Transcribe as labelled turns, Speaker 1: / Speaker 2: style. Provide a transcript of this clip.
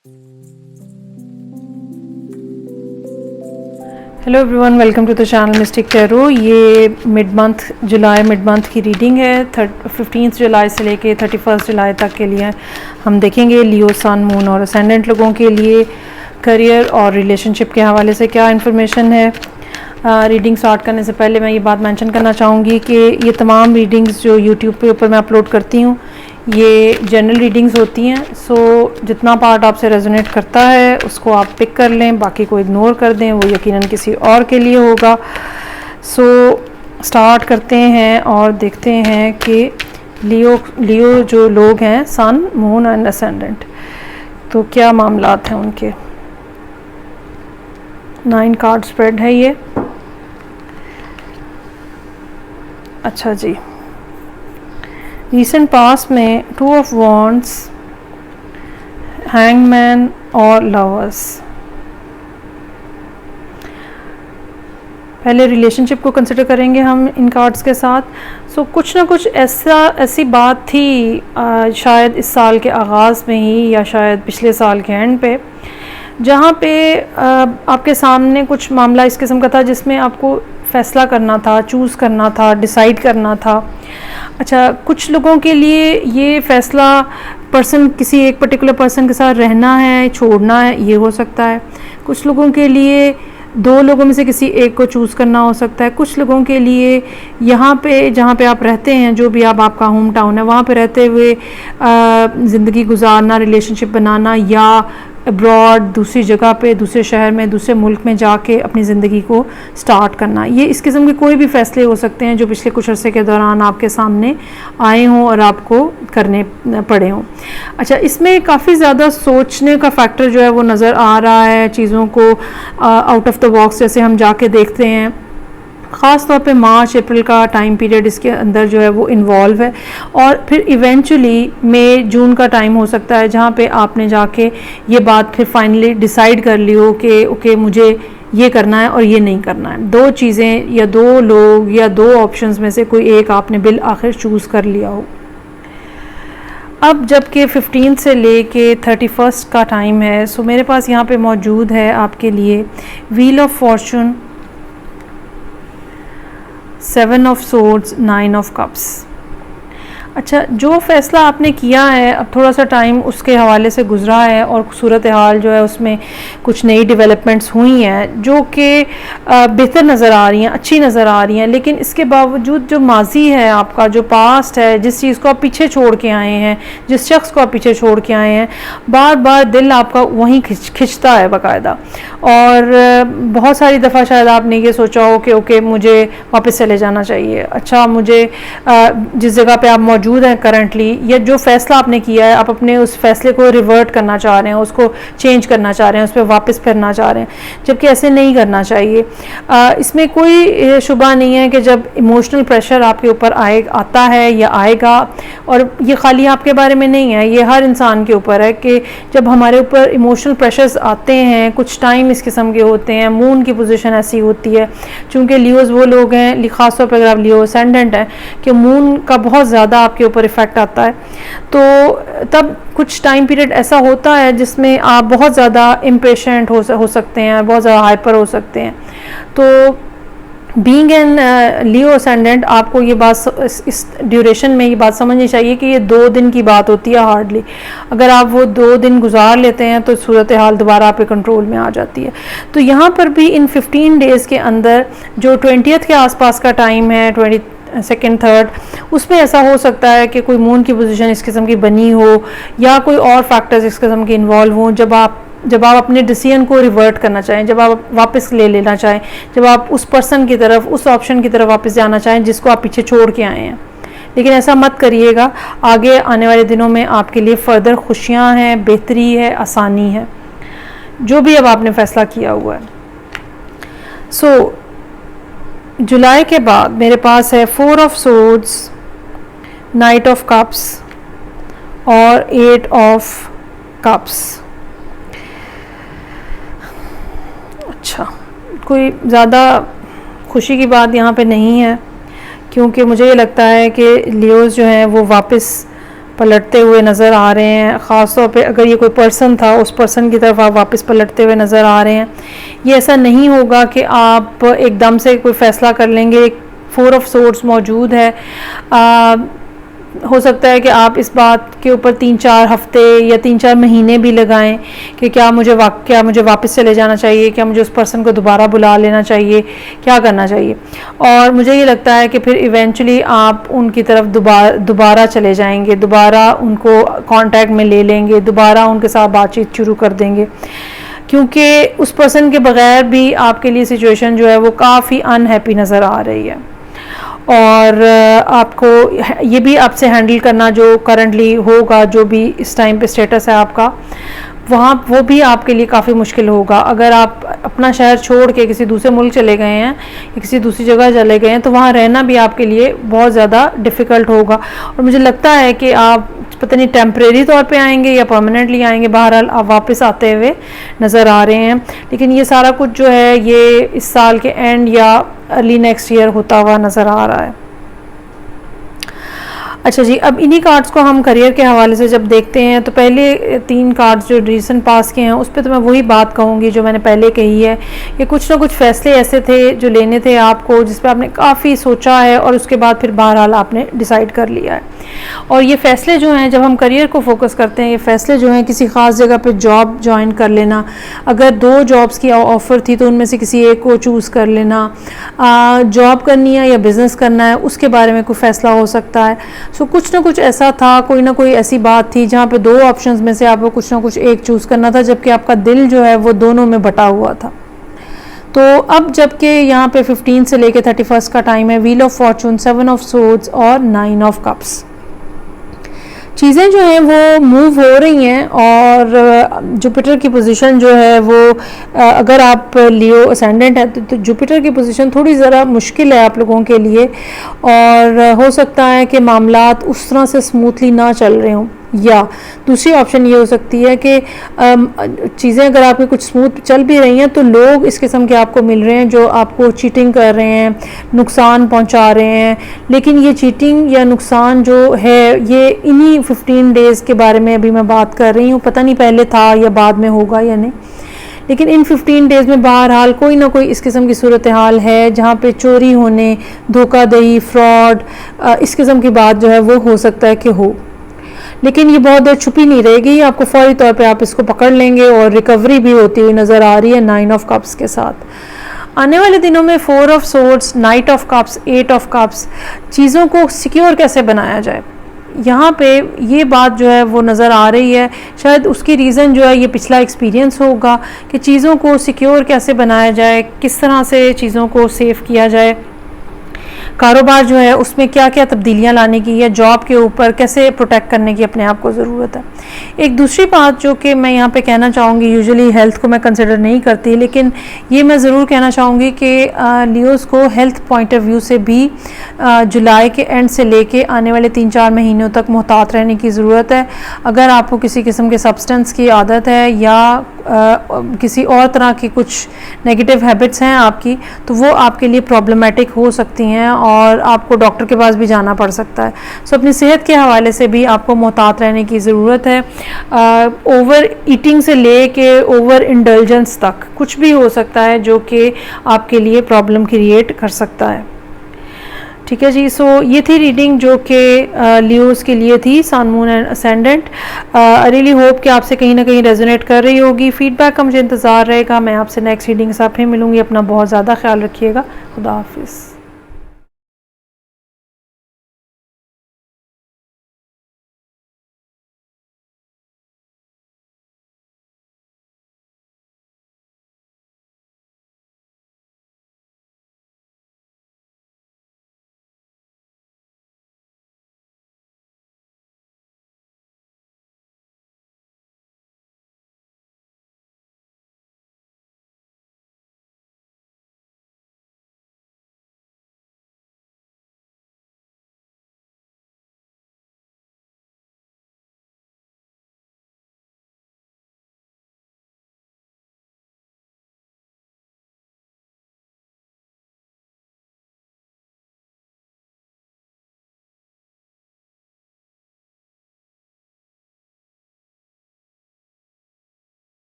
Speaker 1: Hello everyone, welcome to the channel mystic tarot. ये जुलाई mid month की reading है। 15 जुलाई से लेके 31 जुलाई तक के लिए हम देखेंगे लियो सन, मून और असेंडेंट लोगों के लिए करियर और रिलेशनशिप के हवाले से क्या इन्फॉर्मेशन है। रीडिंग स्टार्ट करने से पहले मैं ये बात मेंशन करना चाहूँगी कि ये तमाम रीडिंग्स जो यूट्यूब पे ऊपर मैं अपलोड करती हूँ ये जनरल रीडिंग्स होती हैं। सो जितना पार्ट आपसे रेजोनेट करता है उसको आप पिक कर लें, बाकी को इग्नोर कर दें, वो यकीनन किसी और के लिए होगा। सो स्टार्ट करते हैं और देखते हैं कि लियो जो लोग हैं, सन, मून एंड असेंडेंट, तो क्या मामलात हैं उनके। 9 कार्ड स्प्रेड है ये। अच्छा जी, रिसेंट पास में 2 ऑफ वॉन्ड्स, हैंगमैन और लवर्स। पहले रिलेशनशिप को कंसिडर करेंगे हम इन कार्ड्स के साथ। सो कुछ ना कुछ ऐसी बात थी शायद इस साल के आगाज़ में ही या शायद पिछले साल के एंड पे, जहाँ पे आपके सामने कुछ मामला इस किस्म का था जिसमें आपको फ़ैसला करना था, चूज़ करना था, डिसाइड करना था। अच्छा, कुछ लोगों के लिए ये फ़ैसला किसी एक पर्टिकुलर पर्सन के साथ रहना है, छोड़ना है, ये हो सकता है। कुछ लोगों के लिए 2 लोगों में से किसी एक को चूज़ करना हो सकता है। कुछ लोगों के लिए यहाँ पे जहाँ पे आप रहते हैं, जो भी आपका होम टाउन है, वहाँ पे रहते हुए ज़िंदगी गुजारना, रिलेशनशिप बनाना, या अब्रॉड दूसरी जगह पे, दूसरे शहर में, दूसरे मुल्क में जाके अपनी ज़िंदगी को स्टार्ट करना। ये इस किस्म के कोई भी फ़ैसले हो सकते हैं जो पिछले कुछ अरसे के दौरान आपके सामने आए हों और आपको करने पड़े हों। अच्छा, इसमें काफ़ी ज़्यादा सोचने का फैक्टर जो है वो नज़र आ रहा है। चीज़ों को आउट ऑफ द बॉक्स जैसे हम जाके देखते हैं, ख़ास तौर पे मार्च अप्रैल का टाइम पीरियड इसके अंदर जो है वो इन्वॉल्व है। और फिर इवेंचुअली मई जून का टाइम हो सकता है जहाँ पे आपने जाके ये बात फिर फाइनली डिसाइड कर ली हो कि ओके, मुझे ये करना है और ये नहीं करना है। 2 चीज़ें या 2 लोग या 2 ऑप्शंस में से कोई एक आपने बिल आखिर चूज़ कर लिया हो। अब जबकि 15 से लेके 31 का टाइम है, सो मेरे पास यहाँ पे मौजूद है आपके लिए wheel of Fortune, 7 of swords, 9 of cups. अच्छा, जो फ़ैसला आपने किया है, अब थोड़ा सा टाइम उसके हवाले से गुज़रा है और सूरत हाल जो है उसमें कुछ नई डेवलपमेंट्स हुई हैं जो कि बेहतर नज़र आ रही हैं, अच्छी नज़र आ रही हैं। लेकिन इसके बावजूद जो माजी है आपका, जो पास्ट है, जिस चीज़ को आप पीछे छोड़ के आए हैं, जिस शख्स को आप पीछे छोड़ के आए हैं, बार बार दिल आपका वहीं खिंचता है बाकायदा। और बहुत सारी दफ़ा शायद आपने ये सोचा हो कि ओके, मुझे वापस चले जाना चाहिए। अच्छा, मुझे जिस जगह पे आप मौजूद हैं करंटली, या जो फ़ैसला आपने किया है, आप अपने उस फैसले को रिवर्ट करना चाह रहे हैं, उसको चेंज करना चाह रहे हैं, उस पर वापस फिरना चाह रहे हैं, जबकि ऐसे नहीं करना चाहिए। इसमें कोई शुबा नहीं है कि जब इमोशनल प्रेशर आपके ऊपर आता है या आएगा, और ये खाली आपके बारे में नहीं है, ये हर इंसान के ऊपर है कि जब हमारे ऊपर इमोशनल प्रेशर्स आते हैं, कुछ टाइम इस किस्म के होते हैं। मून की पोजीशन ऐसी होती है, चूँकि लियोज़ वो लोग हैं, ख़ास तौर पर अगर आप लियो असेंडेंट हैं, कि मून का बहुत ज़्यादा आपके ऊपर इफ़ेक्ट आता है। तो तब कुछ टाइम पीरियड ऐसा होता है जिसमें आप बहुत ज़्यादा इम्पेशेंट हो सकते हैं, बहुत ज़्यादा हाइपर हो सकते हैं। तो बीइंग एन लियो असेंडेंट, आपको ये बात इस ड्यूरेशन में ये बात समझनी चाहिए कि ये 2 दिन की बात होती है हार्डली। अगर आप वो 2 दिन गुजार लेते हैं तो सूरत हाल दोबारा आपके कंट्रोल में आ जाती है। तो यहाँ पर भी इन 15 डेज़ के अंदर जो 20th के आसपास का टाइम है, 22nd 3rd, उसमें ऐसा हो सकता है कि कोई मून की पोजीशन इस किस्म की बनी हो या कोई और फैक्टर्स इस किस्म के इन्वॉल्व हों, जब आप अपने डिसीजन को रिवर्ट करना चाहें, जब आप वापस ले लेना चाहें, जब आप उस पर्सन की तरफ, उस ऑप्शन की तरफ वापस जाना चाहें जिसको आप पीछे छोड़ के आए हैं। लेकिन ऐसा मत करिएगा। आगे आने वाले दिनों में आपके लिए फ़र्दर खुशियाँ हैं, बेहतरी है, आसानी है, जो भी अब आपने फ़ैसला किया हुआ है। सो जुलाई के बाद मेरे पास है 4 of swords, night of cups और 8 ऑफ कप्स। अच्छा, कोई ज़्यादा खुशी की बात यहाँ पे नहीं है, क्योंकि मुझे ये लगता है कि लियोज़ जो हैं वो वापस पलटते हुए नज़र आ रहे हैं, ख़ास तौर पे अगर ये कोई पर्सन था उस पर्सन की तरफ आप वापस पलटते हुए नज़र आ रहे हैं। ये ऐसा नहीं होगा कि आप एकदम से कोई फ़ैसला कर लेंगे। 4 ऑफ सोर्ड्स मौजूद है। हो सकता है कि आप इस बात के ऊपर 3-4 हफ्ते या 3-4 महीने भी लगाएं कि क्या मुझे वापस चले जाना चाहिए, क्या मुझे उस पर्सन को दोबारा बुला लेना चाहिए, क्या करना चाहिए। और मुझे ये लगता है कि फिर इवेंचुअली आप उनकी तरफ दोबारा चले जाएंगे, दोबारा उनको कांटेक्ट में ले लेंगे, दोबारा उनके साथ बातचीत शुरू कर देंगे, क्योंकि उस पर्सन के बगैर भी आपके लिए सिचुएशन जो है वो काफ़ी अनहैप्पी नज़र आ रही है। और आपको ये भी आपसे हैंडल करना जो करंटली होगा, जो भी इस टाइम पे स्टेटस है आपका, वहाँ वो भी आपके लिए काफ़ी मुश्किल होगा। अगर आप अपना शहर छोड़ के किसी दूसरे मुल्क चले गए हैं या किसी दूसरी जगह चले गए हैं तो वहाँ रहना भी आपके लिए बहुत ज़्यादा डिफ़िकल्ट होगा। और मुझे लगता है कि आप पता नहीं टेम्परेरी तौर पे आएंगे या परमानेंटली आएंगे, बहरहाल आप वापस आते हुए नज़र आ रहे हैं। लेकिन ये सारा कुछ जो है ये इस साल के एंड या अर्ली नेक्स्ट ईयर होता हुआ नज़र आ रहा है। अच्छा जी, अब इन्हीं कार्ड्स को हम करियर के हवाले से जब देखते हैं तो पहले 3 कार्ड्स जो रीसेंट पास के हैं उस पर तो मैं वही बात कहूँगी जो मैंने पहले कही है कि कुछ ना कुछ फ़ैसले ऐसे थे जो लेने थे आपको, जिस पर आपने काफ़ी सोचा है और उसके बाद फिर बहरहाल आपने डिसाइड कर लिया है। और ये फ़ैसले जो हैं, जब हम करियर को फोकस करते हैं, ये फ़ैसले जो हैं किसी ख़ास जगह पर जॉब ज्वाइन कर लेना, अगर 2 जॉब्स की ऑफ़र थी तो उनमें से किसी एक को चूज़ कर लेना, जॉब करनी है या बिज़नेस करना है उसके बारे में कोई फ़ैसला हो सकता है। सो कुछ ना कुछ ऐसा था, कोई ना कोई ऐसी बात थी जहाँ पे 2 ऑप्शंस में से आपको कुछ ना कुछ एक चूज़ करना था, जबकि आपका दिल जो है वो दोनों में बटा हुआ था। तो अब जबकि यहाँ पे 15 से लेके 31 का टाइम है, wheel of Fortune, 7 of swords और 9 ऑफ कप्स, चीज़ें जो हैं वो मूव हो रही हैं। और जुपिटर की पोजीशन जो है वो अगर आप लियो असेंडेंट है तो जुपिटर की पोजीशन थोड़ी ज़रा मुश्किल है आप लोगों के लिए, और हो सकता है कि मामलात उस तरह से स्मूथली ना चल रहे हों। या दूसरी ऑप्शन ये हो सकती है कि चीज़ें अगर आपकी कुछ स्मूथ चल भी रही हैं तो लोग इस किस्म के आपको मिल रहे हैं जो आपको चीटिंग कर रहे हैं, नुकसान पहुंचा रहे हैं। लेकिन ये चीटिंग या नुकसान जो है ये इन्हीं 15 डेज़ के बारे में अभी मैं बात कर रही हूँ, पता नहीं पहले था या बाद में होगा या नहीं, लेकिन इन 15 डेज़ में बहरहाल कोई ना कोई इस किस्म की सूरत हाल है जहाँ पे चोरी होने, धोखाधड़ी, फ्रॉड, इस किस्म की बात जो है वो हो सकता है कि हो। लेकिन ये बहुत देर छुपी नहीं रहेगी, आपको फौरी तौर पे आप इसको पकड़ लेंगे और रिकवरी भी होती हुई नज़र आ रही है 9 ऑफ कप्स के साथ। आने वाले दिनों में 4 of swords, 9 of cups, 8 of cups, चीज़ों को सिक्योर कैसे बनाया जाए, यहाँ पे ये बात जो है वो नज़र आ रही है। शायद उसकी रीज़न जो है ये पिछला एक्सपीरियंस होगा कि चीज़ों को सिक्योर कैसे बनाया जाए, किस तरह से चीज़ों को सेव किया जाए, कारोबार जो है उसमें क्या क्या तब्दीलियां लाने की, या जॉब के ऊपर कैसे प्रोटेक्ट करने की अपने आप को ज़रूरत है। एक दूसरी बात जो कि मैं यहाँ पे कहना चाहूँगी, यूजुअली हेल्थ को मैं कंसिडर नहीं करती, लेकिन ये मैं ज़रूर कहना चाहूँगी कि लियोज़ को हेल्थ पॉइंट ऑफ व्यू से भी जुलाई के एंड से लेके आने वाले 3-4 महीनों तक मुहतात रहने की ज़रूरत है। अगर आपको किसी किस्म के सब्सटेंस की आदत है या किसी और तरह की कुछ नेगेटिव हैबिट्स हैं आपकी, तो वो आपके लिए प्रॉब्लमेटिक हो सकती हैं और आपको डॉक्टर के पास भी जाना पड़ सकता है। सो अपनी सेहत के हवाले से भी आपको मुहतात रहने की ज़रूरत है। ओवर ईटिंग से ले के ओवर इंडल्जेंस तक कुछ भी हो सकता है जो कि आपके लिए प्रॉब्लम क्रिएट कर सकता है। ठीक है जी, सो ये थी रीडिंग जो कि लियोज़ के लिए थी, sun, moon and ascendant. I really hope कि आपसे कहीं ना कहीं रेजोनेट कर रही होगी। फीडबैक का मुझे इंतज़ार रहेगा। मैं आपसे नेक्स्ट रीडिंग के साथ फिर मिलूँगी। अपना बहुत ज़्यादा ख्याल रखिएगा। खुदा हाफिज़।